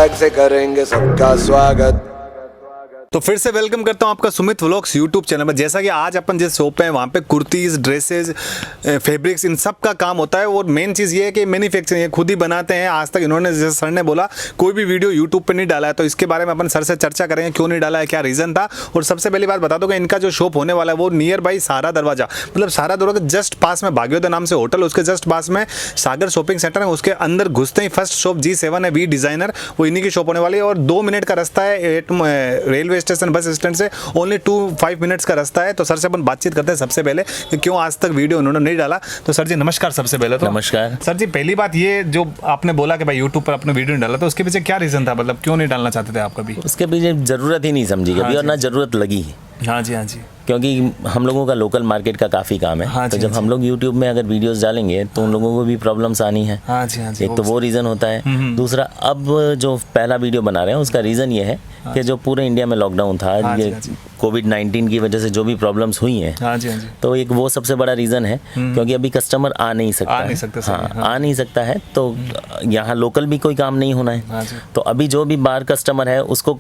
Swag से करेंगे सबका स्वागत। तो फिर से वेलकम करता हूं आपका सुमित व्लॉग्स यूट्यूब चैनल पर। जैसा कि आज अपन जिस शॉप पे हैं वहाँ पे कुर्तीज़, ड्रेसेस, फैब्रिक्स, इन सब का काम होता है। और मेन चीज़ ये है कि मैन्युफैक्चरिंग खुद ही बनाते हैं। आज तक इन्होंने, जैसे सर ने बोला, कोई भी वीडियो यूट्यूब पे नहीं डाला है। तो इसके बारे में अपन सर से चर्चा करेंगे, क्यों नहीं डाला है, क्या रीज़न था। और सबसे पहली बात बता दो कि इनका जो शॉप होने वाला है वो नियर बाई सहारा दरवाजा, मतलब सहारा दरवाजा जस्ट पास में भाग्योदय नाम से होटल, उसके जस्ट पास में सागर शॉपिंग सेंटर है। उसके अंदर घुसते ही फर्स्ट शॉप G7 है, वी डिज़ाइनर, वो इन्हीं की शॉप होने वाली है। और 2 मिनट का रास्ता है रेलवे स्टेशन बस स्टैंड से, ओनली 2-5 मिनट्स का रास्ता है। तो सर से अपन बातचीत करते हैं सबसे पहले कि क्यों आज तक वीडियो उन्होंने नहीं डाला। तो सर जी नमस्कार। सबसे पहले तो नमस्कार सर जी। पहली बात ये जो आपने बोला कि भाई यूट्यूब पर अपने वीडियो नहीं डाला, तो उसके पीछे क्या रीजन था, मतलब क्यों नहीं डालना चाहते थे आप कभी? उसके पीछे जरूरत ही नहीं समझी कभी, और ना जरूरत लगी। हाँ जी, हाँ जी। क्योंकि हम लोगों का लोकल मार्केट का काफ़ी काम है। हाँ तो जी, जब हम लोग यूट्यूब में अगर वीडियोस डालेंगे तो उन लोगों को भी प्रॉब्लम्स आनी है। हाँ जी, हाँ जी। एक तो वो रीज़न होता है। दूसरा, अब जो पहला वीडियो बना रहे हैं उसका रीज़न ये है कि जो पूरे इंडिया में लॉकडाउन था, ये कोविड-19 की वजह से जो भी प्रॉब्लम्स हुई हैं, हाँ जी, हाँ जी। तो एक वो सबसे बड़ा रीज़न है। क्योंकि अभी कस्टमर आ नहीं सकता आ नहीं सकता है, तो यहाँ लोकल भी कोई काम नहीं होना है। तो अभी जो भी बाहर कस्टमर है उसको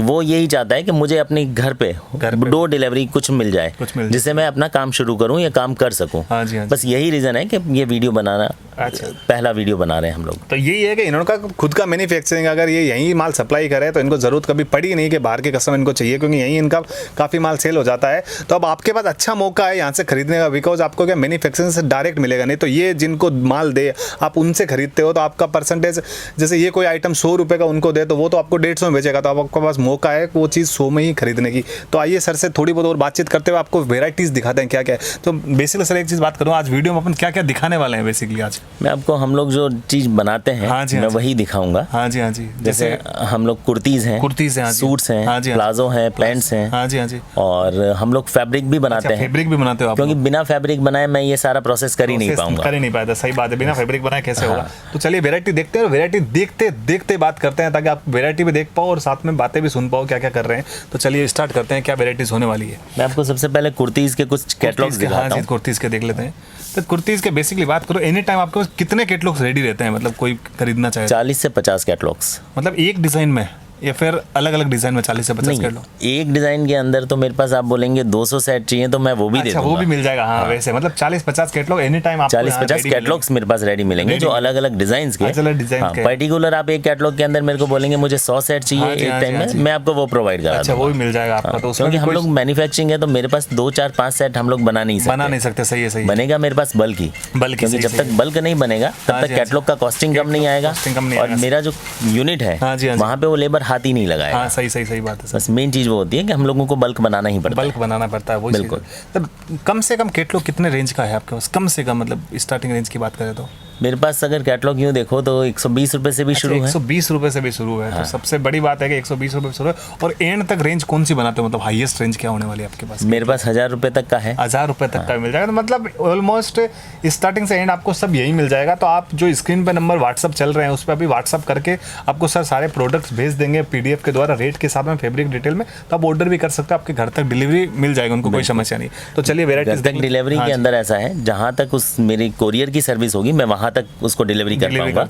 वो यही चाहता है कि मुझे अपने घर पे डोर डिलीवरी कुछ मिल जाए, जिससे मैं अपना काम शुरू करूं या काम कर सकूं। हाँ जी, हाँ जी। बस यही रीज़न है कि ये वीडियो बनाना, पहला वीडियो बना रहे हैं हम लोग। तो यही है कि इन्होंने खुद का मैन्युफैक्चरिंग, अगर ये यहीं माल सप्लाई करे तो इनको ज़रूरत कभी पड़ी नहीं कि बाहर के कस्टमर इनको चाहिए, क्योंकि यहीं इनका काफ़ी माल सेल हो जाता है। तो अब आपके पास अच्छा मौका है यहाँ से खरीदने का, बिकॉज आपको क्या मैन्युफैक्चरिंग से डायरेक्ट मिलेगा। नहीं तो ये जिनको माल दे आप उनसे खरीदते हो तो आपका परसेंटेज, जैसे ये कोई आइटम 100 रुपये का उनको दे तो वो तो आपको 150 में बेचेगा। तो आपके पास मौका है वो चीज़ 100 में ही खरीदने की। तो आइए सर से थोड़ी बहुत और बातचीत करते हुए आपको वेराइटीज़ दिखाते हैं क्या क्या है। तो बेसिकली सर एक चीज़ बात करूँ, आज वीडियो में अपन क्या क्या दिखाने वाले हैं बेसिकली आज? मैं आपको हम लोग जो चीज़ बनाते हैं मैं वही दिखाऊंगा। हाँ जी, हाँ जी। जैसे हम लोग कुर्तीज़ हैं, सूट्स हैं, प्लाजो हैं, पैंट्स हैं। हाँ जी, हाँ जी। और हम लोग फैब्रिक भी बनाते हैं। फैब्रिक भी बनाते हो आप? क्योंकि बिना फैब्रिक बनाए मैं ये सारा प्रोसेस कर ही नहीं पाऊंगा। कर ही नहीं पाया। सही बात है, बिना फैब्रिक बनाए कैसे होगा। तो चलिए वैरायटी देखते हैं और वैरायटी देखते देखते बात करते हैं, ताकि आप वैरायटी भी देख पाओ और साथ में बातें भी सुन पाओ क्या क्या कर रहे हैं। तो चलिए स्टार्ट करते हैं, क्या वैरायटीज होने वाली है। मैं आपको सबसे पहले कुर्तीज़ के कुछ कैटलॉग्स दिखाता हूं। कुर्तीज़ के देख लेते हैं। तो कुर्तीज़ के बेसिकली बात करो, एनी टाइम आपके पास कितने कैटलॉग्स रेडी रहते हैं, मतलब कोई खरीदना चाहे? 40 से 50 कैटलॉग्स। मतलब एक डिज़ाइन में या फिर अलग अलग डिजाइन में 40 से 50 कर लो? एक डिजाइन के अंदर तो मेरे पास आप बोलेंगे 200 सेट चाहिए तो मैं वो भी दे दूंगा। वो भी मिल जाएगा। हाँ, वैसे मतलब 40-50 कैटलॉग एनी टाइम आपको 40-50 कैटलॉग्स मेरे पास रेडी मिलेंगे, जो अलग अलग डिजाइन के। पर्टिकुलर आप एक कैटलॉग के अंदर मेरे को बोलेंगे मुझे 100 सेट चाहिए एक टाइम में, मैं आपको वो प्रोवाइड करा दूंगा। वो भी मिल जाएगा आपको। क्योंकि हम लोग मैन्युफैक्चरिंग है तो मेरे पास 2, 4, 5 सेट हम लोग बना नहीं सकते। सही है, सही बनेगा मेरे पास बल्क ही। क्योंकि जब तक बल्क नहीं बनेगा तब तक कैटलॉग का कॉस्टिंग कम नहीं आएगा, और मेरा जो यूनिट है वहाँ पे वो लेबर हाथ ही नहीं लगाएगा। सही बात है। बस मेन चीज़ वो होती है कि हम लोगों को बल्क बनाना ही पड़ता है। वो बिल्कुल। तब कम से कम कैटलॉग कितने रेंज का है आपके पास? कम से कम मतलब स्टार्टिंग रेंज की बात करें तो मेरे पास अगर कैटलॉग यूँ देखो तो 120 रुपये से भी शुरू है। 120 रुपये से भी शुरू है। तो सबसे बड़ी बात है कि 120 रुपये शुरू है। और एंड तक रेंज कौन सी बनाते हो, मतलब हाईएस्ट रेंज क्या होने वाली है आपके पास? मेरे पास 1000 रुपये तक का है। 1000 रुपये तक का मिल जाएगा। तो मतलब ऑलमोस्ट स्टार्टिंग से एंड आपको सब यही मिल जाएगा। तो आप जो स्क्रीन पे नंबर व्हाट्सअप चल रहे हैं उस पर अभी व्हाट्सअप करके आपको सर सारे प्रोडक्ट्स भेज देंगे PDF के द्वारा, रेट के साथ में, फैब्रिक डिटेल में। तो आप ऑर्डर भी कर सकते हैं, आपके घर तक डिलीवरी मिल जाएगी, उनको कोई समस्या नहीं। तो चलिए वैराइटीज तक डिलीवरी के अंदर ऐसा है, जहाँ तक उस मेरी कोरियर की सर्विस होगी मैं वहाँ तक उसको डिलीवरी कर पाऊंगा।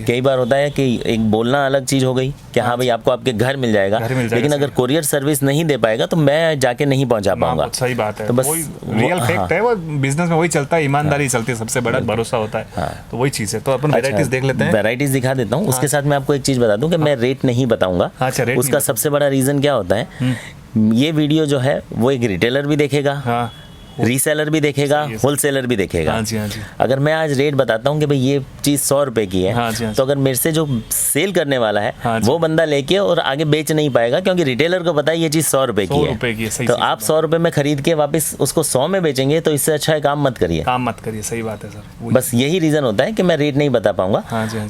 कई बार होता है कि एक बोलना अलग चीज हो गई कि हाँ भाई आपको आपके घर मिल जाएगा, लेकिन अगर कोरियर सर्विस नहीं दे पाएगा तो मैं जाके नहीं पहुंचा पाऊंगा। सही बात है। तो बस रियल फैक्ट है, वो बिजनेस में वही चलता है, ईमानदारी चलती है, सबसे बड़ा भरोसा होता है। तो वही चीज है। तो अपन वैराइटीज देख लेते हैं। वैराइटीज दिखा देता हूँ। उसके साथ मैं आपको एक चीज बता दूं कि मैं रेट नहीं बताऊंगा। उसका सबसे बड़ा रीजन क्या होता है, ये वीडियो जो है वो एक रिटेलर भी देखेगा, रीसेलर भी देखेगा, होलसेलर भी देखेगा। हाँ जी, हाँ जी। अगर मैं आज रेट बताता हूँ कि भाई ये चीज़ 100 रुपए की है, हाँ जी, हाँ जी। तो अगर मेरे से जो सेल करने वाला है वो बंदा लेके और आगे बेच नहीं पाएगा, क्योंकि रिटेलर को पता है ये चीज़ 100 रुपए की है। तो आप 100 रुपए में खरीद के वापस उसको 100 में बेचेंगे, तो इससे अच्छा है काम मत करिए। सही बात है सर। बस यही रीज़न होता है कि मैं रेट नहीं बता पाऊंगा।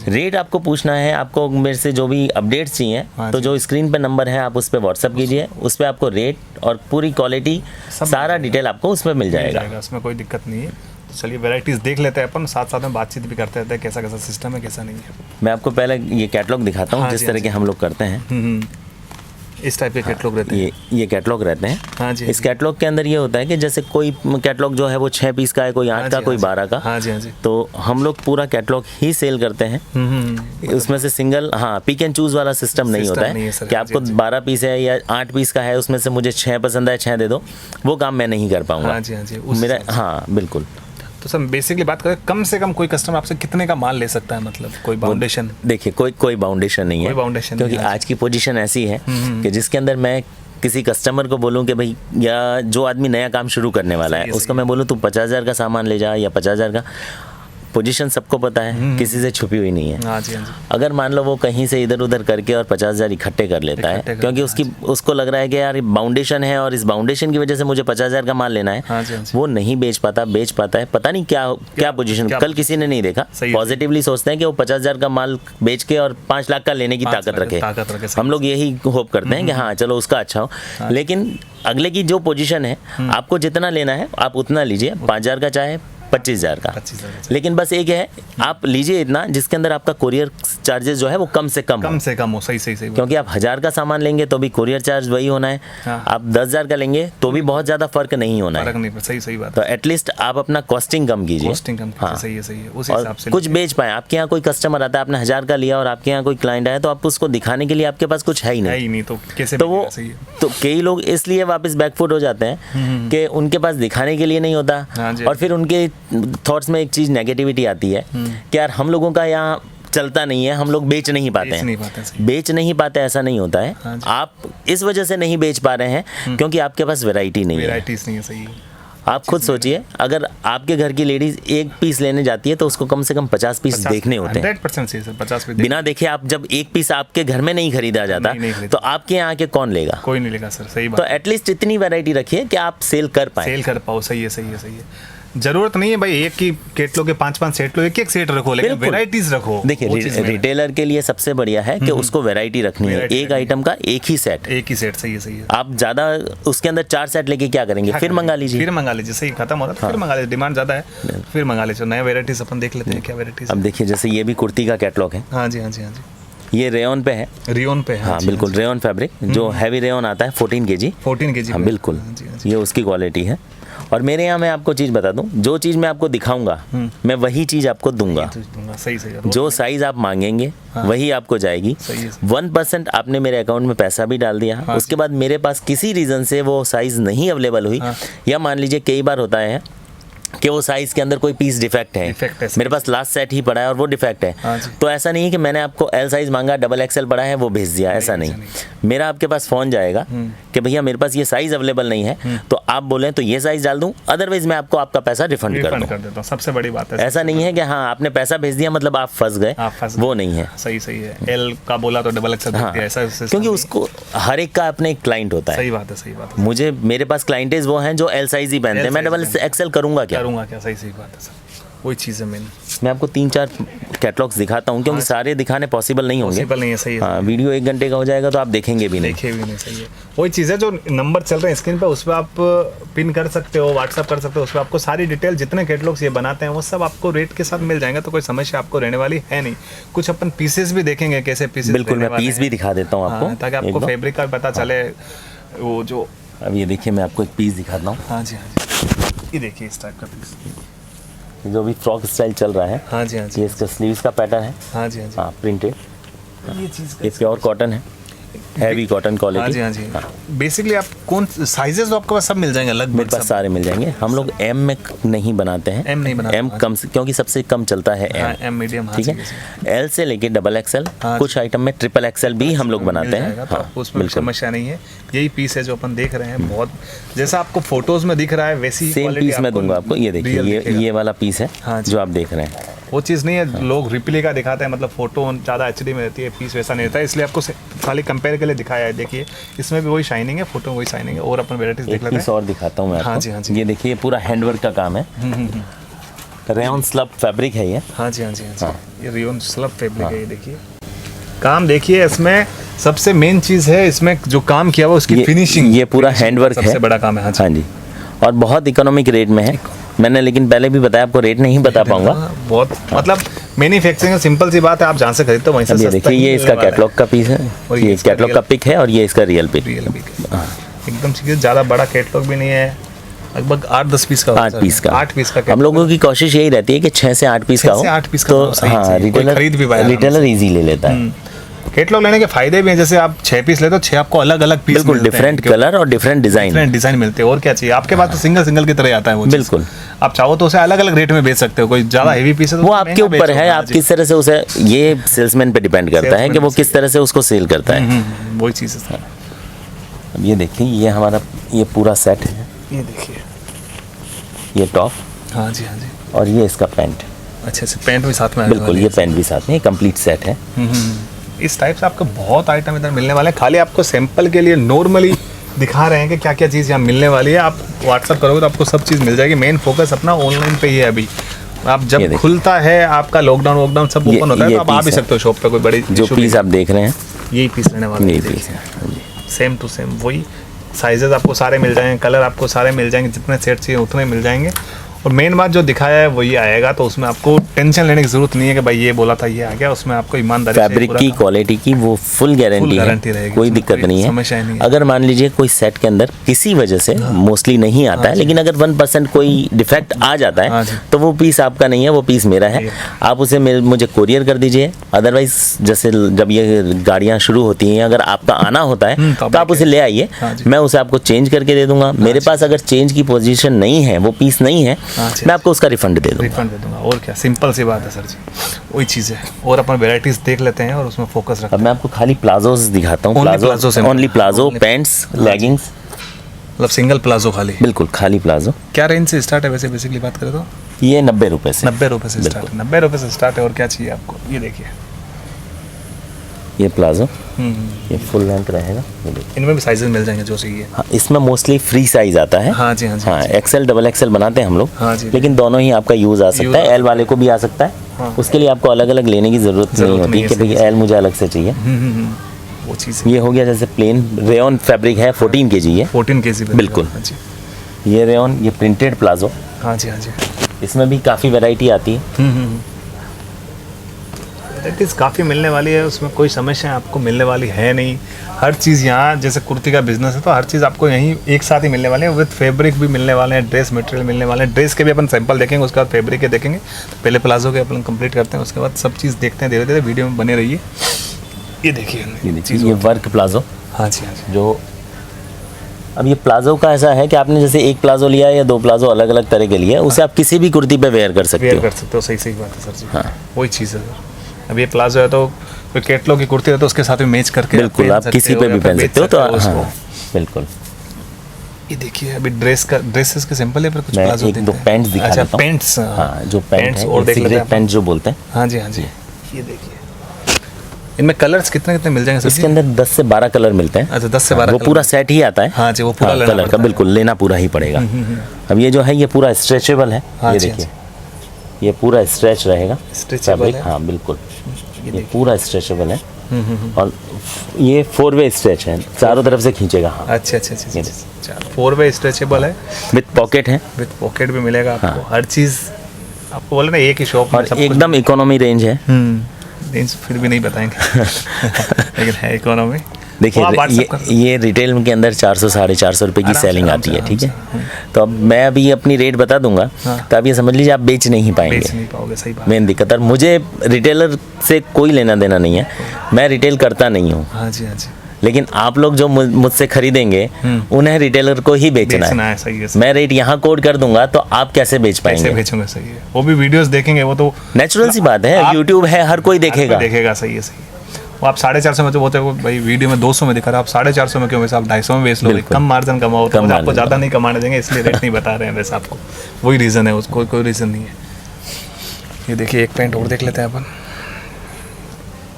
रेट आपको पूछना है, आपको मेरे से जो भी अपडेट्स चाहिए, तो जो स्क्रीन पे नंबर है आप उस पर व्हाट्सअप कीजिए, उस पर आपको रेट और पूरी क्वालिटी सारा डिटेल आपको उसमें मिल जाएगा। कोई दिक्कत नहीं है। तो चलिए वैराइटीज देख लेते हैं अपन, साथ साथ में बातचीत भी करते रहते हैं कैसा कैसा सिस्टम है, कैसा नहीं है। मैं आपको पहले ये कैटलॉग दिखाता हूँ जिस तरह के हम लोग करते हैं। इस टाइप के कैटलॉग रहते हैं? ये कैटलॉग रहते हैं। हाँ जी। इस कैटलॉग के अंदर ये होता है कि जैसे कोई कैटलॉग जो है वो 6 पीस का है, कोई 8 का, कोई 12 का। हाँ जी, हाँ जी। तो हम लोग पूरा कैटलॉग ही सेल करते हैं। उसमें से सिंगल, हाँ, पिक एंड चूज वाला सिस्टम नहीं होता है कि आपको 12 पीस है या 8 पीस का है, उसमें से मुझे 6 पसंद है, 6 दे दो, वो काम मैं नहीं कर पाऊंगा। हाँ जी, हाँ जी। मेरा, हाँ बिल्कुल। तो सर बेसिकली बात करें, कम से कम कोई कस्टमर आपसे कितने का माल ले सकता है, मतलब कोई बाउंडेशन? देखिए, कोई बाउंडेशन नहीं है, कोई बाउंडेशन क्योंकि आज की पोजीशन ऐसी है कि जिसके अंदर मैं किसी कस्टमर को बोलूं कि भाई, या जो आदमी नया काम शुरू करने वाला है उसको मैं बोलूं तू 50,000 का सामान ले जा या 50,000 का, पोजीशन सबको पता है, किसी से छुपी हुई नहीं है। हाँ जी, हाँ जी। अगर मान लो वो कहीं से इधर उधर करके और 50,000 इकट्ठे कर लेता है, क्योंकि उसको लग रहा है कि यार बाउंडेशन है और इस बाउंडेशन की वजह से मुझे 50,000 का माल लेना है, हाँ जी, हाँ जी। वो नहीं बेच पाता है, पता नहीं क्या पोजीशन, कल किसी ने नहीं देखा, पॉजिटिवली सोचते हैं कि वो 50,000 का माल बेच के और 5 लाख का लेने की ताकत रखे। हम लोग यही होप करते हैं कि हाँ चलो उसका अच्छा हो, लेकिन अगले की जो पोजीशन है, आपको जितना लेना है आप उतना लीजिए, 5,000 का चाहे 25,000 का, लेकिन बस एक है, आप लीजिए इतना जिसके अंदर आपका कोरियर चार्जेस जो है वो कम से कम हो, सही। क्योंकि आप 1,000 का सामान लेंगे तो भी कोरियर चार्ज वही होना है। हाँ। आप 10,000 का लेंगे तो भी बहुत ज्यादा फर्क नहीं होना है। सही बात। तो एटलीस्ट आप अपना कॉस्टिंग कम कीजिए। हाँ। सही है, उस और हिसाब से कुछ बेच पाए। आपके यहाँ कोई कस्टमर आता है, आपने 1,000 का लिया और आपके यहाँ कोई क्लाइंट आया, तो आप उसको दिखाने के लिए आपके पास कुछ है ही नहीं, तो कैसे? तो वो, तो कई लोग इसलिए वापस बैकफुट हो जाते हैं कि उनके पास दिखाने के लिए नहीं होता, और फिर उनके थॉट्स में एक चीज नेगेटिविटी आती है कि यार हम लोगों का यहाँ चलता नहीं है, हम लोग बेच नहीं पाते ऐसा नहीं होता है। हाँ, आप इस वजह से नहीं बेच पा रहे हैं क्योंकि आपके पास वैरायटी नहीं है। सही। आप खुद सोचिए, अगर आपके घर की लेडीज एक पीस लेने जाती है तो उसको कम से कम 50 पीस देखने होते हैं। 100% सही सर, 50 पीस बिना देखे आप, जब एक पीस आपके घर में नहीं खरीदा जाता तो आपके यहाँ के कौन लेगा? कोई नहीं लेगा सर, सही बात। तो एटलीस्ट इतनी वैरायटी रखिए कि आप सेल कर पाओ। सही है। जरूरत नहीं है भाई एक ही कैटलॉग के 5-5 सेट लो, एक सेट रखो, लेकिन वैरायटीज रखो। देखिए, रिटेलर के लिए सबसे बढ़िया है कि उसको वैरायटी रखनी है, एक आइटम का एक ही सेट। सही है। आप ज्यादा उसके अंदर 4 सेट लेके क्या करेंगे? फिर मंगा लीजिए, सही, खत्म हो रहा है, फिर मंगा लीजिए, डिमांड ज्यादा है, फिर मंगा लीजिए। नए वैरायटीज अपन देख लेते हैं, क्या वैरायटीज। अब देखिए, जैसे ये भी कुर्ती का कैटलॉग है। हाँ जी। ये रेयन पे है। हाँ बिल्कुल, रेयन फैब्रिक, जो हैवी रेयन आता है 14 kg। हाँ बिल्कुल, ये उसकी क्वालिटी है। और मेरे यहाँ मैं आपको चीज़ बता दूं, जो चीज़ मैं आपको दिखाऊंगा मैं वही चीज़ आपको दूंगा। सही। जो साइज आप मांगेंगे वही आपको जाएगी। 1% आपने मेरे अकाउंट में पैसा भी डाल दिया, उसके बाद मेरे पास किसी रीज़न से वो साइज़ नहीं अवेलेबल हुई, या मान लीजिए कई बार होता है कि वो साइज के अंदर कोई पीस डिफेक्ट है, मेरे पास लास्ट सेट ही पड़ा है और वो डिफेक्ट है, तो ऐसा नहीं है कि मैंने आपको एल साइज मांगा, XXL पड़ा है वो भेज दिया, ऐसा नहीं। मेरा आपके पास फोन जाएगा कि भैया मेरे पास ये साइज अवेलेबल नहीं है, तो आप बोलें तो ये साइज डाल दूं, अदरवाइज मैं आपको आपका पैसा रिफंड कर देता हूं। सबसे बड़ी बात है, ऐसा नहीं है कि हाँ आपने पैसा भेज दिया मतलब आप फंस गए, वो नहीं है। सही है। एल का बोला तो XXL हाँ, ऐसा, क्योंकि उसको हर एक का अपने क्लाइंट होता है। सही बात है। मुझे, मेरे पास क्लाइंटेज वो हैं जो एल साइज ही पहनते हैं, मैं XXL करूंगा क्या? सही बात है सर, वही चीज़ है। मैं आपको 3-4 कैटलॉग्स दिखाता हूँ, क्योंकि सारे दिखाने पॉसिबल नहीं होंगे। सही है। हाँ, वीडियो 1 घंटे का हो जाएगा तो आप देखेंगे भी नहीं। सही है। वही चीज़ है, जो नंबर चल रहे हैं स्क्रीन पे, उस पर आप पिन कर सकते हो, व्हाट्सअप कर सकते हो, उस पर आपको सारी डिटेल, जितने कैटलॉग्स ये बनाते हैं वो सब आपको रेट के साथ मिल जाएंगे, तो कोई समस्या आपको रहने वाली है नहीं। कुछ अपन पीसेस भी देखेंगे, कैसे पीसेस। बिल्कुल, मैं पीस भी दिखा देता हूँ आपको, ताकि आपको फैब्रिक का पता चले। वो जो अब ये देखिए, मैं आपको एक पीस दिखाता हूँ। हाँ जी, ये देखिए इस टाइप का पीस, जो भी फ्रॉक स्टाइल चल रहा है। हाँ जी। ये इसका स्लीव्स का पैटर्न है। हाँ जी। प्रिंटेड, ये चीज़ ये प्योर कॉटन है, हैवी कॉटन क्वालिटी। हाँ जी। बेसिकली आप कौन साइजेस तो आपके पास सब मिल जाएंगे लगभग? मेरे पास सारे मिल जाएंगे। हम लोग एम में नहीं बनाते हैं, एम कम, क्योंकि सबसे कम चलता है एम मीडियम, ठीक है। एल से लेके XXL, कुछ आइटम में XXL भी हम लोग बनाते हैं। हाँ, उसमें समस्या नहीं है। यही पीस है जो अपन देख रहे हैं, बहुत जैसा आपको फोटोज में दिख रहा है वैसी सेम पीस मैं दूंगा आपको। ये देखिए, ये वाला पीस है जो आप देख रहे हैं, वो चीज़ नहीं है। लोग रिप्लिका दिखाते हैं, मतलब फोटो ज़्यादा HD में रहती है, पीस वैसा नहीं रहता है, इसलिए आपको खाली कंपेयर के लिए दिखाया है। देखिए, इसमें भी वही शाइनिंग है, फोटो वही शाइनिंग है। और अपन वेराइटीज देख लेते हैं। और दिखाता हूँ मैं आपको। हाँ जी। ये देखिए, पूरा हैंडवर्क का काम है, रेयन स्लब फैब्रिक है ये। हाँ जी। ये रेयन स्लब फैब्रिक है। ये देखिए काम, देखिए इसमें सबसे मेन चीज़ है, इसमें जो काम किया हुआ उसकी फिनिशिंग, ये पूरा हैंडवर्क है, सबसे बड़ा काम है। हाँ जी। और बहुत इकोनॉमिक रेट में है। मैंने लेकिन पहले भी बताया, आपको रेट नहीं बता पाऊंगा। बहुत मतलब मैन्युफैक्चरिंग सिंपल सी बात है, आप जहाँ से खरीदते हो वहीं से अब ये सस्ता देखिए, ही ये मिलने इसका वाला है। कैटलॉग का पीस है, और ये इसका कैटलॉग का पिक है और ये इसका रियल पिक। एकदम सीधे, ज़्यादा बड़ा कैटलॉग भी नहीं है, लगभग 8-10 पीस का होता है। 8 पीस का। 8 पीस का हम लोगों की कोशिश यही रहती है कि 6 से 8 पीस का 6 हो, से 8 पीस का तो हो, सही, हाँ सही। कोई खरीद भी पाए आराम रिटेलर इजी ले लेता है। कैटलॉग लेने के फायदे भी हैं, जैसे आप 6 पीस लेते हो, 6 आपको अलग अलग पीस बिल्कुल डिफरेंट कलर और डिफरेंट डिजाइन मिलते हैं। और क्या चाहिए आपके पास, तो सिंगल की तरह आता है वो चीज़। बिल्कुल। आप चाहो तो उसे अलग अलग रेट में बेच सकते हो, कोई ज़्यादा हेवी पीस है तो वो उसको आपके महंगा ऊपर बेचो। है, हाँ आप जी। किस तरह से उसे, ये सेल्समैन पे डिपेंड करता है कि सेल्समैन वो किस तरह से उसको सेल करता है। वही चीज़ है। अब ये देखिए, ये हमारा ये पूरा सेट है, ये देखिए, ये टॉप हाँ जी हाँ जी, और ये इसका पैंट। अच्छे से पैंट भी साथ में आने बिल्कुल, वाली ये है। पैंट भी साथ में, कंप्लीट सेट है। इस टाइप से आपको बहुत आइटम इधर मिलने वाले हैं। खाली आपको सैंपल के लिए नॉर्मली दिखा रहे हैं कि क्या क्या चीज़ यहाँ मिलने वाली है। आप व्हाट्सअप करोगे तो आपको सब चीज़ मिल जाएगी। मेन फोकस अपना ऑनलाइन पे ही है अभी। आप ये जब देखिए। खुलता है आपका लॉकडाउन सब ये- ओपन होता है ये तो आप आ भी piece है। सकते हो शॉप पे, कोई बड़ी जो issue पीस नहीं। आप देख रहे हैं, यही पीस लेने वाले ये हैं, पीस है। सेम टू सेम वही साइजेस आपको सारे मिल जाएंगे, कलर आपको सारे मिल जाएंगे, जितने सेट चाहिए उतने मिल जाएंगे। और मेन बात जो दिखाया है वही आएगा, तो उसमें आपको टेंशन लेने की जरूरत नहीं है कि भाई ये बोला था ये आ गया। उसमें आपको ईमानदारी से फैब्रिक पूरा की काम- क्वालिटी की वो फुल गारंटी गारंटी है, रहेगी, कोई उसमें दिक्कत कोई नहीं समस्या ही है। नहीं है। अगर मान लीजिए कोई सेट के अंदर किसी वजह से मोस्टली नहीं आता है, लेकिन अगर 1% कोई डिफेक्ट आ जाता हाँ है जी। तो वो पीस आपका नहीं है, वो पीस मेरा है। आप उसे मुझे कोरियर कर दीजिए। अदरवाइज जैसे जब ये गाड़ियाँ शुरू होती हैं, अगर आपका आना होता है तो आप उसे ले आइए, हाँ जी। मैं उसे आपको चेंज करके दे दूंगा। मेरे पास अगर चेंज की पोजीशन नहीं है, वो पीस नहीं है, हाँ जी। मैं आपको उसका रिफंड दे दूंगा। रिफंड दे दूंगा। और क्या, सिंपल सी बात है सर जी, वही चीज़ है। और अपन वेराइटीज देख लेते हैं और उसमें फोकस रखते अब मैं आपको खाली प्लाजोस दिखाता हूँ। Only प्लाजो से- only palazzo, Only- pants, leggings, हैं, मतलब सिंगल प्लाजो खाली। बिल्कुल खाली प्लाजो। क्या रेंज से स्टार्ट है वैसे बेसिकली बात करें तो? ये 90 रुपए से। 90 रुपये से स्टार्ट है। 90 रुपये से स्टार्ट है। और क्या चाहिए आपको, ये देखिए। ये प्लाजो, ये फुल लेंथ रहेगा, ये देखिए। इनमें भी साइजेस मिल जाएंगे जो चाहिए। हाँ, इसमें मोस्टली फ्री साइज आता है। हाँ जी हाँ जी। हाँ, एक्सेल डबल एक्सेल बनाते हैं हम लोग, हाँ जी। लेकिन दोनों ही आपका यूज आ सकता यूज है। आ एल वाले को भी आ सकता है। हाँ। उसके लिए आपको अलग अलग लेने की जरूरत नहीं होती नहीं है, कि भाई सही एल मुझे अलग से चाहिए। वो चीज़ ये हो गया जैसे प्लेन रेयन फैब्रिक है, 14 kg है। 14 kg बिल्कुल। हाँ जी ये रेयन, ये प्रिंटेड प्लाजो, हाँ जी हाँ जी। इसमें भी काफ़ी वैरायटी आती है। वैराइटीज काफ़ी मिलने वाली है, उसमें कोई समस्या आपको मिलने वाली है नहीं। हर चीज़ यहाँ, जैसे कुर्ती का बिजनेस है तो हर चीज़ आपको यहीं एक साथ ही मिलने वाले हैं। विद फैब्रिक भी मिलने वाले हैं, ड्रेस मटेरियल मिलने वाले हैं। ड्रेस के भी अपन सैंपल देखेंगे, उसके बाद फैब्रिक के देखेंगे। पहले प्लाजो के अपन कंप्लीट करते हैं, उसके बाद सब चीज़ देखते हैं। धीरे धीरे वीडियो में बने रहिए। ये देखिए, ये देखिए, ये वर्क प्लाजो, हाँ जी हाँ जी। जो अब ये प्लाजो का ऐसा है कि आपने जैसे एक प्लाजो लिया है या 2 प्लाजो अलग अलग तरह के लिए, उसे आप किसी भी कुर्ती पे वेयर कर सकते वेयर हो। कर सकते हो, सही सही बात है सर जी। हाँ। वही चीज़ है सर। अब ये प्लाजो है तो कोई कैटलॉग की कुर्ती है तो उसके साथ भी मैच करके बिल्कुल, आप किसी पे भी पहन सकते हो। तो उसको। हाँ, बिल्कुल। ये देखिए, अभी ड्रेसेस के सिंपल है, पर कुछ मैं प्लाजो एक दो पैंट्स दिखा अच्छा, देता हूँ। पैंट्स। हाँ, जो पैंट है, और देख लेते सिगरेट हैं पैंट जो बोलते हैं। हाँ जी हाँ जी। ये देखिए, इनमें कलर्स कितने कितने मिल जाएंगे सर इसके जी? अंदर 10 से 12 कलर मिलते हैं। अच्छा, 10 से 12 वो कलर। पूरा सेट ही आता है। हाँ जी, वो पूरा लेना कलर पड़ता का है। बिल्कुल लेना पूरा ही पड़ेगा। अब ये जो है ये पूरा स्ट्रेचेबल है। हाँ ये जी, देखिए, ये पूरा स्ट्रेच रहेगा। Stretchable फैब्रिक, है। हाँ बिल्कुल, ये पूरा स्ट्रेचेबल है। और ये 4-वे स्ट्रेच है, चारों तरफ से खींचेगा। हाँ, अच्छा अच्छा अच्छा अच्छा। 4-वे स्ट्रेचेबल है, विथ पॉकेट है विद पॉकेट भी मिलेगा आपको। हर चीज़ आपको बोले ना एक ही शॉप में और सब कुछ। एकदम इकोनॉमी रेंज है। रेंज फिर भी नहीं बताएंगे लेकिन है इकोनॉमी। देखिए, वो आप WhatsApp कर ये रिटेल के अंदर 400-450 रुपए की आराम से, सेलिंग आराम आती से, है, ठीक है। आराम तो अब मैं अभी अपनी रेट बता दूंगा, हाँ। तो आप ये समझ लीजिए आप बेच नहीं बेच पाएंगे। नहीं पाओगे, सही बात। मेन दिक्कत, और मुझे रिटेलर से कोई लेना देना नहीं है, मैं रिटेल करता नहीं हूँ। हाँ जी हाँ जी। लेकिन आप लोग जो मुझसे खरीदेंगे उन्हें रिटेलर को ही बेचना बेचना है। है, सही है। मैं रेट यहाँ कोड कर दूंगा तो आप कैसे बेच कैसे पाएंगे? बेचूंगे, सही है। वो भी वीडियोस देखेंगे, वो तो नेचुरल सी बात है, आप- यूट्यूब है, हर कोई देखेगा। देखेगा, सही है सही है। वो आप 450 में तो बोलते हो भाई वीडियो में 200 में दिखा रहा, आप 450 में क्यों वैसे आप 250 में बेच लो, बिल्कुल। कम मार्जिन कमाओ। तो कम मुझे आपको मार्जिन ज़्यादा नहीं कमाने देंगे, इसलिए रेट नहीं बता रहे हैं वैसे आपको। वही रीज़न है, उसको कोई रीज़न नहीं है। ये देखिए, एक पैंट और देख लेते हैं अपन।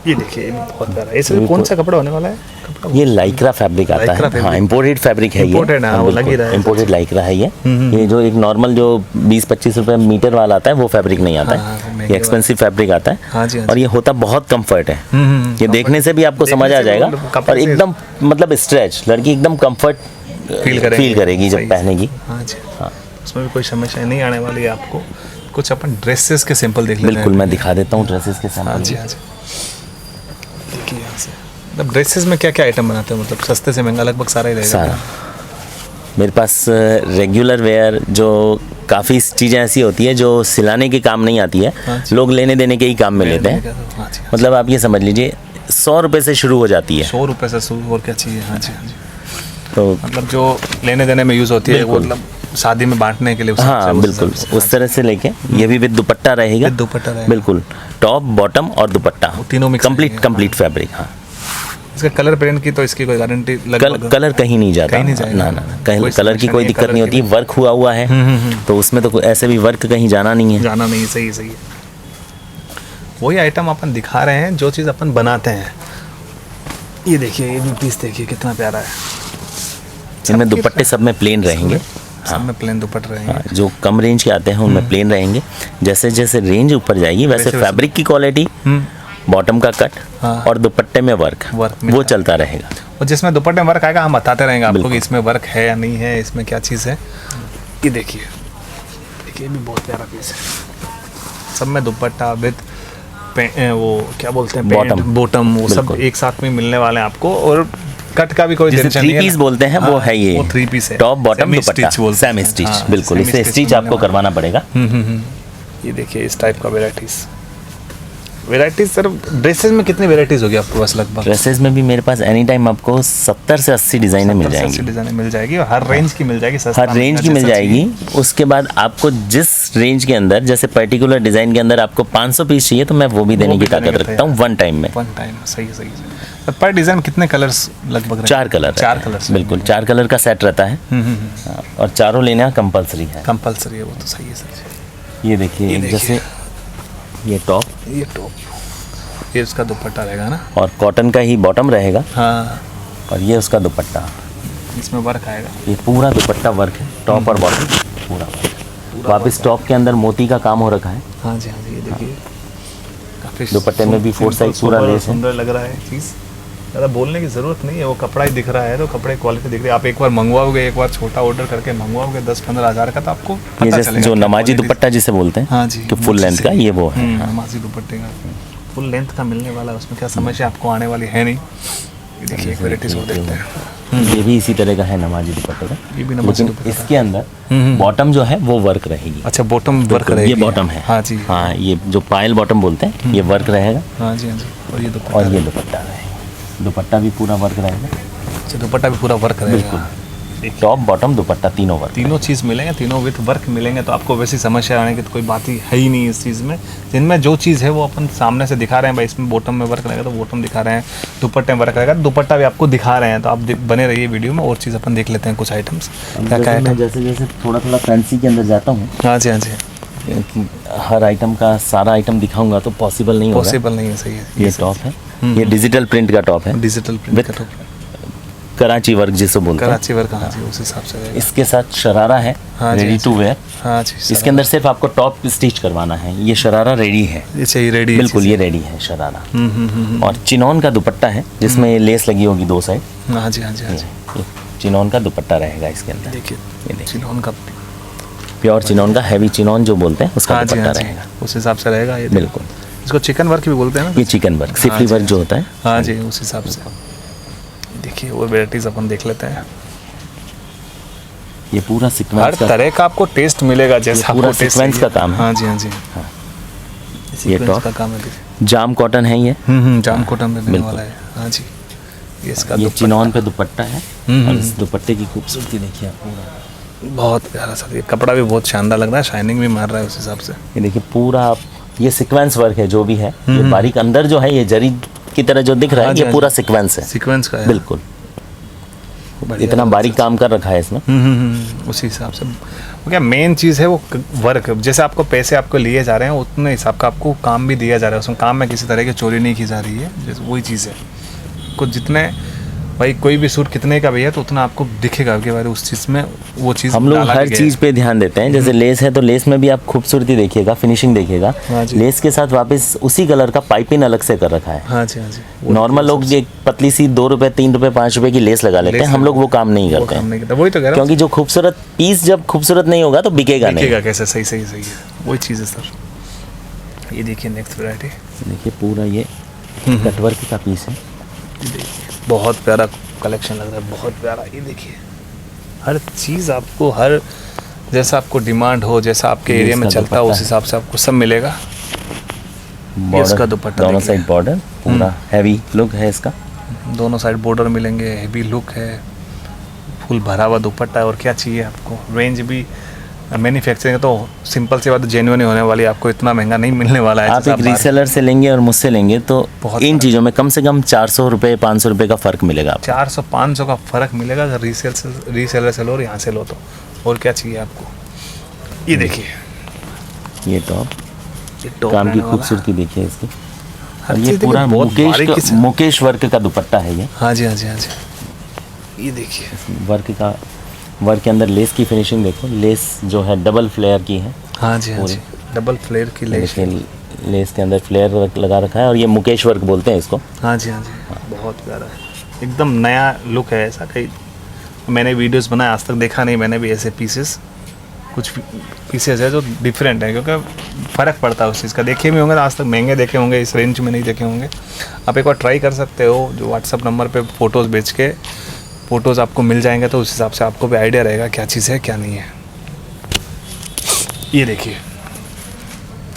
ये देखिए, ये भी बहुत प्यारा है। इसमें कौन सा कपड़ा होने वाला है? कपड़ा ये लाइक्रा फैब्रिक आता लाइक्रा है। हाँ, fabric। इम्पोर्टेड फैब्रिक है ये। Imported है, हाँ, वो लग ही रहा है। इम्पोर्टेड लाइक्रा है ये जो एक नॉर्मल जो 20-25 रुपए मीटर वाला आता है वो फैब्रिक नहीं आता हाँ, वो है, महंगे ये एक्सपेंसिव फैब्रिक आता है। हाँ जी, हाँ और ये होता बहुत कंफर्ट है। ये देखने से भी आपको देखने समझ आ से जाएगा, वो कपड़े और से- एकदम मतलब स्ट्रेच, लड़की एकदम कंफर्ट फील करेगी जब सही। पहनेगी। हाँ जी। हाँ। उसमें भी कोई समस्या नहीं आने वाली है आपको। कुछ अपन ड्रेसेस के सैंपल देख लेते हैं। बिल्कुल, मैं दिखा देता हूँ ड्रेसेस के सैंपल। हाँ जी, हाँ जी। देखिए यहाँ से मतलब ड्रेसेस में क्या क्या आइटम बनाते हैं, मतलब सस्ते से महंगा लगभग सारा ही रहेगा। सारा मेरे पास रेगुलर वेयर, जो काफ़ी चीज़ें ऐसी होती है जो सिलाने के काम नहीं आती है, लोग लेने देने के ही काम में लेते हैं। हाँ जी, मतलब आप ये समझ लीजिए 100 रुपये से शुरू हो जाती है। 100 रुपये से शुरू, और क्या चाहिए। हाँ जी, हाँ जी। तो मतलब जो लेने देने में यूज़ होती है, वो मतलब शादी में बांटने के लिए। हाँ बिल्कुल, उस तरह से लेके ये भी विद दुपट्टा रहेगा। दुपट्टा रहेगा बिल्कुल, टॉप बॉटम और दुपट्टा तीनों मिक्स, कंप्लीट फैब्रिक। हाँ, इसका कलर प्रिंट की तो इसकी कोई गारंटी कलर कहीं नहीं जाता, ना कलर की कोई दिक्कत नहीं होती। वर्क हुआ है तो उसमें तो ऐसे भी वर्क कहीं जाना नहीं है। सही है। वही आइटम अपन दिखा रहे हैं जो चीज़ अपन बनाते हैं। ये देखिए, ये भी पीस देखिए कितना प्यारा है। इनमें दुपट्टे सब में प्लेन रहेंगे। सब में प्लेन दुपट्टे रहेंगे। हाँ, जो कम रेंज के आते हैं उनमें प्लेन रहेंगे। जैसे जैसे रेंज ऊपर जाएगी वैसे फैब्रिक की क्वालिटी, बॉटम का कट और दुपट्टे में वर्क वो चलता रहेगा। और जिसमें दुपट्टे में वर्क आएगा हम बताते रहेंगे आपको कि इसमें वर्क है या नहीं है, इसमें क्या चीज़ है। ये देखिए, ये भी बहुत प्यारा पीस है। सब में दुपट्टा विद वो क्या बोलते हैं, बॉटम, वो सब एक साथ में मिलने वाले हैं आपको। और कट का भी कोई टेंशन नहीं है। 3 पीस बोलते हैं वो है, ये 3 पीस है। टॉप बॉटम दुपट्टा सेमी स्टिच। बिल्कुल, इसे स्टिच आपको करवाना पड़ेगा। ये देखिए इस टाइप का वेराइटीज सर। ड्रेसेस में कितनी वेराइटीज होगी आपके पास लगभग? ड्रेसेस में भी मेरे पास एनी टाइम आपको 70 से 80 डिज़ाइनें मिल जाएंगी। डिज़ाइनें मिल जाएगी, और हर रेंज की मिल जाएगी, हर रेंज की मिल जाएगी। उसके बाद आपको जिस रेंज के अंदर, जैसे पर्टिकुलर डिज़ाइन के अंदर आपको 500 पीस चाहिए तो मैं वो भी देने की ताकत रखता हूँ वन टाइम में। सही है। पर डिज़ाइन कितने कलर्स लगभग? 4 कलर। बिल्कुल, 4 कलर का सेट रहता है और चारों लेना कंपलसरी है। वो तो सही है सर। ये देखिए, जैसे ये टॉप, ये उसका दुपट्टा रहेगा ना, और कॉटन का ही बॉटम रहेगा। हाँ, और ये उसका दुपट्टा, इसमें वर्क आएगा। ये पूरा दुपट्टा वर्क है, टॉप और बॉटम पूरा। वापस टॉप के अंदर मोती का काम हो रखा है। हाँ जी, ये देखिए काफी दुपट्टे में भी 4 साइड पूरा लेस है। सुंदर लग रहा है चीज़। ज़्यादा बोलने की ज़रूरत नहीं है, वो कपड़ा ही दिख रहा है तो कपड़े क्वालिटी दिख रही है। आप एक बार मंगवाओगे, एक बार छोटा ऑर्डर करके मंगवाओगे 10-15 हज़ार का, तो आपको ये जैसे जो नमाजी दुपट्टा जिसे बोलते हैं, हाँ जी, कि फुल लेंथ का, ये वो है। नमाजी दुपट्टे का फुल लेंथ का मिलने वाला है, उसमें क्या समस्या आपको आने वाली है नहीं। ये देखिए एक वेराइटीज और देखते हैं। ये भी इसी तरह का है नमाजी दुपट्टे का, ये भी नमाजी लेकिन दुपट्टा। इसके अंदर बॉटम जो है वो वर्क रहेगी। अच्छा, बॉटम वर्क रहेगी। ये बॉटम है। हाँ जी, हाँ, ये जो पायल बॉटम बोलते हैं ये वर्क रहेगा। हाँ जी। और ये दुपट्टा, रहेगा, दुपट्टा भी पूरा वर्क रहेगा। अच्छा, दुपट्टा भी पूरा वर्क रहेगा। टॉप बॉटम दुपट्टा तीनों वर्क, तीनों चीज़ मिलेंगे, तीनों विथ वर्क मिलेंगे, तो आपको वैसी समस्या आने की तो कोई बात ही है ही नहीं इस चीज़ में। जिनमें जो चीज़ है वो अपन सामने से दिखा रहे हैं, भाई इसमें बॉटम में वर्क रहेगा तो बॉटम दिखा रहे हैं, दुपट्टे में वर्क रहेगा, दुपट्टा भी आपको दिखा रहे हैं। तो आप बने रहिए वीडियो में, और चीज़ अपन देख लेते हैं कुछ आइटम्स। जैसे जैसे थोड़ा फैंसी के अंदर जाता हूँ, हाँ जी, कि हर आइटम का सारा आइटम दिखाऊंगा तो पॉसिबल नहीं है। सही है। ये टॉप है, ये डिजिटल प्रिंट का टॉप है, डिजिटल प्रिंट का टॉप, कराची वर्क जिसे बोलते हैं। कराची वर्क, हाँ जी, उस हिसाब से रहेगा। इसके साथ शरारा है, रेडी टू वेयर। हाँ जी, इसके अंदर सिर्फ आपको टॉप स्टिच करवाना है। ये शरारा रेडी है, ये रेडी, बिल्कुल ये रेडी है शरारा। और चिनॉन का दुपट्टा है जिसमें ये लेस लगी होगी 2 साइड। हाँ जी। चिनॉन का दुपट्टा रहेगा इसके अंदर। देखिए चिनॉन का, प्योर चिनॉन का, हैवी चिनॉन जो बोलते हैं उसका दुपट्टा रहेगा, उस हिसाब से रहेगा ये। बिल्कुल, इसको चिकन वर्क भी बोलते हैं ना। ये चिकन वर्क, सिफली वर्क जो होता है। हाँ जी, उस हिसाब से। देखिए वो वेराइटीज अपन देख लेते हैं। ये पूरा सीक्वेंस, हर तरह का आपको टेस्ट मिलेगा, जैसा पूरा सीक्वेंस का काम है। हाँ जी। ये टॉप का काम है, जाम कॉटन है ये। जाम कॉटन मिलने वाला है। हाँ जी, ये चिनॉन पे दुपट्टा है। और इस दुपट्टे की खूबसूरती देखिए आप, पूरा बहुत प्यारा सा। ये कपड़ा भी बहुत शानदार लग रहा है, शाइनिंग भी मार रहा है उस हिसाब से। ये देखिए पूरा आप, ये सीक्वेंस वर्क है जो भी है। ये बारीक अंदर जो है ये जरी की तरह जो दिख रहा है, ये पूरा सीक्वेंस है, सीक्वेंस का है। बिल्कुल, इतना बारीक काम कर रखा है इसमें। उसी हिसाब से क्या मेन चीज़ है वो वर्क। जैसे आपको पैसे आपको लिए जा रहे हैं उतने हिसाब का आपको काम भी दिया जा रहा है। उसमें काम में किसी तरह की चोरी नहीं की जा रही है, जैसे वही चीज़ है। कुछ जितने भाई कोई भी सूट कितने का भी है तो उतना आपको दिखेगा कि भाई उस चीज़ में वो चीज़ हम लोग हर चीज़ पे ध्यान देते हैं। जैसे लेस है तो लेस में भी आप खूबसूरती देखिएगा, फिनिशिंग देखिएगा। लेस के साथ वापस उसी कलर का पाइपिंग अलग से कर रखा है। हाँ जी, हाँ जी। नॉर्मल लोग जो पतली सी 2 रुपए 3 रुपए 5 रुपए की लेस लगा लेते हैं, हम लोग वो काम नहीं करते हैं। वही तो कह रहा हूँ, क्योंकि जो खूबसूरत पीस जब खूबसूरत नहीं होगा तो बिकेगा नहीं। बिकेगा कैसे? सही सही सही है, वही चीज़ है सर। ये देखिए नेक्स्ट वैरायटी, देखिए पूरा ये कटवर्क का पीस है। बहुत प्यारा कलेक्शन लग रहा है, बहुत प्यारा। ये देखिए हर चीज़ आपको, हर जैसा आपको डिमांड हो, जैसा आपके एरिया में चलता हो उस हिसाब से आपको सब मिलेगा। इसका दुपट्टा दोनों साइड बॉर्डर, पूरा हैवी लुक है इसका। दोनों साइड बॉर्डर मिलेंगे, हैवी लुक है, फुल भरा हुआ दुपट्टा है। और क्या चाहिए आपको? रेंज भी मैन्युफैक्चरिंग तो सिंपल सी बात जेन्युइन होने वाली, आपको इतना महंगा नहीं मिलने वाला है। आप एक रीसेलर से लेंगे और मुझसे लेंगे तो इन चीज़ों में कम से कम 400 रुपये 500 रुपये का फ़र्क मिलेगा आपको। 400-500 का फ़र्क मिलेगा अगर रीसेलर से लो और यहाँ से लो तो। और क्या चाहिए आपको? ये देखिए ये टॉप काम की खूबसूरती देखिए इसकी। और ये चीज़ पूरा देखिए, मुकेश वर्क का दुपट्टा है ये। हाँ जी, हाँ जी, हाँ जी। ये देखिए वर्क के अंदर लेस की फिनिशिंग देखो। लेस जो है डबल फ्लेयर की है। हाँ जी, हाँ जी, डबल फ्लेयर की लेस। लेस के अंदर फ्लेयर लगा रखा है और ये मुकेश वर्क बोलते हैं इसको। हाँ जी, हाँ जी, बहुत प्यारा है, एकदम नया लुक है। ऐसा कहीं मैंने वीडियोस बनाए, आज तक देखा नहीं मैंने भी ऐसे पीसेस। कुछ पीसेस है जो डिफरेंट है, क्योंकि फ़र्क पड़ता है उस चीज़ का। देखे भी होंगे आज तक, महंगे देखे होंगे, इस रेंज में नहीं देखे होंगे। आप एक बार ट्राई कर सकते हो, जो व्हाट्सअप नंबर पे फ़ोटोज़ भेज के फ़ोटोज़ आपको मिल जाएंगे तो उस हिसाब से आपको भी आइडिया रहेगा क्या चीज़ है क्या नहीं है। ये देखिए।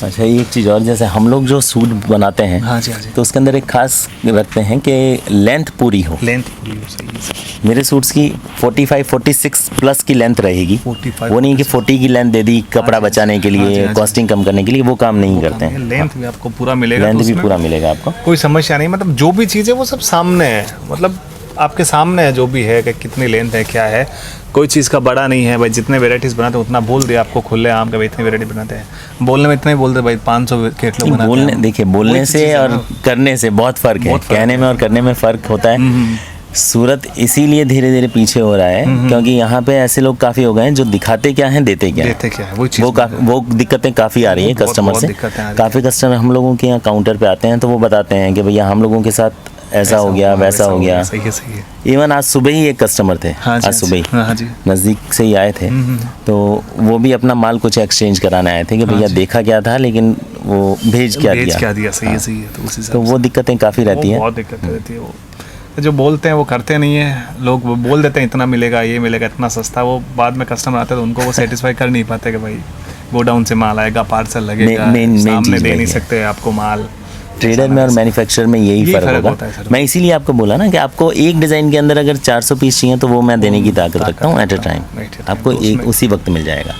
अच्छा एक चीज़ और, जैसे हम लोग जो सूट बनाते हैं, हाँ जी, हाँ जी, तो उसके अंदर एक खास रखते हैं कि लेंथ पूरी हो। लेंथ पूरी हो, सही है। मेरे सूट्स की 45-46 प्लस की लेंथ रहेगी। 45 वो नहीं कि 40 की लेंथ दे दी कपड़ा बचाने के लिए, कॉस्टिंग कम करने के लिए, वो काम नहीं करते हैं। लेंथ भी आपको पूरा मिलेगा, लेंथ भी पूरा मिलेगा आपको, कोई समस्या नहीं। मतलब जो भी चीज़ है वो सब सामने है, मतलब आपके सामने है जो भी है कि कितनी लेंथ है क्या है। कोई चीज़ का बड़ा नहीं है भाई, जितने वेराइटीज़ बनाते हैं उतना बोल दिया आपको खुले आम का भाई इतनी वेराइटी बनाते हैं। बोलने में इतना ही बोलते भाई 500 केटलो बनाते बोलने हैं। देखिए बोलने से और करने से बहुत फ़र्क है, कहने में और करने में फ़र्क होता है। सूरत इसीलिए धीरे धीरे पीछे हो रहा है क्योंकि यहाँ पे ऐसे लोग काफ़ी हो गए हैं जो दिखाते क्या हैं देते क्या है। वो दिक्कतें काफ़ी आ रही है कस्टमर से। काफ़ी कस्टमर हम लोगों के यहाँ काउंटर पे आते हैं तो वो बताते हैं कि भैया हम लोगों के साथ ऐसा हो गया वैसा हो गया। सही है, सही है। इवन आज सुबह ही एक कस्टमर थे, आज सुबह ही नज़दीक से ही आए थे, तो वो भी अपना माल कुछ एक्सचेंज कराने आए थे कि भैया देखा क्या था लेकिन वो भेज क्या दिया। सही है, सही है। तो वो दिक्कतें काफ़ी रहती हैं। बहुत दिक्कत रहती है। वो जो बोलते हैं वो करते नहीं है। लोग वो बोल देते हैं इतना मिलेगा, ये मिलेगा, इतना सस्ता। वो बाद में कस्टमर आते हैं तो उनको वो सेटिस्फाई कर नहीं पाते कि भाई गोडाउन से माल आएगा, पार्सल लगेगा, सामने दे नहीं सकते आपको माल। ट्रेडर में और मैन्युफैक्चरर में यही फ़र्क होता है। मैं इसीलिए आपको बोला ना कि आपको एक डिज़ाइन के अंदर अगर 400 पीस चाहिए तो वो मैं देने की ताकत रखता हूँ एट अ टाइम, आपको एक उसी वक्त मिल जाएगा।